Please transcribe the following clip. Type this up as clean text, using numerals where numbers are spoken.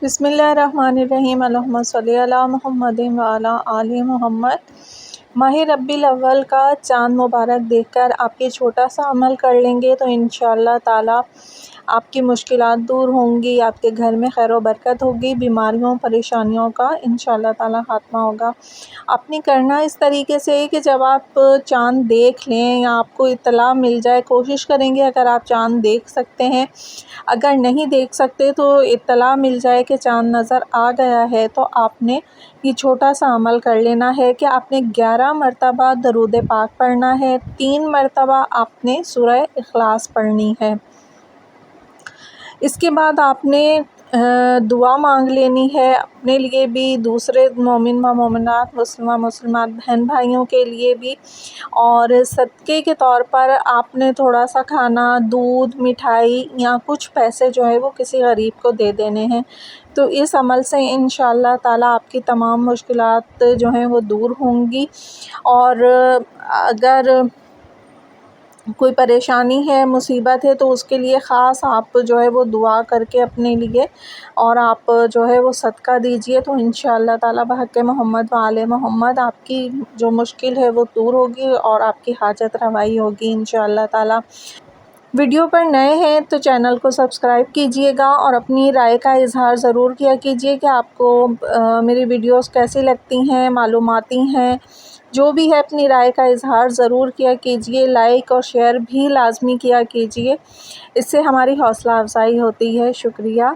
بسم اللہ الرحمن الرحیم، اللہم صلی علی محمد وعلی آل محمد۔ ماہ ربیع الاول کا چاند مبارک دیکھ کر آپ یہ چھوٹا سا عمل کر لیں گے تو انشاءاللہ تعالی آپ کی مشکلات دور ہوں گی، آپ کے گھر میں خیر و برکت ہوگی، بیماریوں پریشانیوں کا انشاءاللہ تعالی خاتمہ ہوگا۔ آپ نے کرنا اس طریقے سے کہ جب آپ چاند دیکھ لیں یا آپ کو اطلاع مل جائے، کوشش کریں گے اگر آپ چاند دیکھ سکتے ہیں، اگر نہیں دیکھ سکتے تو اطلاع مل جائے کہ چاند نظر آ گیا ہے تو آپ نے یہ چھوٹا سا عمل کر لینا ہے کہ آپ نے 11 مرتبہ درود پاک پڑھنا ہے، 3 مرتبہ آپ نے سورہ اخلاص پڑھنی ہے۔ اس کے بعد آپ نے دعا مانگ لینی ہے اپنے لیے بھی، دوسرے مومن و مومنات، مسلمات بہن بھائیوں کے لیے بھی، اور صدقے کے طور پر آپ نے تھوڑا سا کھانا، دودھ، مٹھائی یا کچھ پیسے جو ہے وہ کسی غریب کو دے دینے ہیں۔ تو اس عمل سے انشاءاللہ تعالی آپ کی تمام مشکلات جو ہیں وہ دور ہوں گی، اور اگر کوئی پریشانی ہے، مصیبت ہے تو اس کے لیے خاص آپ جو ہے وہ دعا کر کے اپنے لیے اور آپ جو ہے وہ صدقہ دیجئے تو انشاءاللہ تعالی بحق محمد و آل محمد آپ کی جو مشکل ہے وہ دور ہوگی اور آپ کی حاجت روائی ہوگی انشاءاللہ تعالی۔ ویڈیو پر نئے ہیں تو چینل کو سبسکرائب کیجئے گا اور اپنی رائے کا اظہار ضرور کیا کیجئے کہ آپ کو میری ویڈیوز کیسی لگتی ہیں، معلوماتی ہیں، جو بھی ہے اپنی رائے کا اظہار ضرور کیا کیجئے، لائک اور شیئر بھی لازمی کیا کیجئے، اس سے ہماری حوصلہ افزائی ہوتی ہے۔ شکریہ۔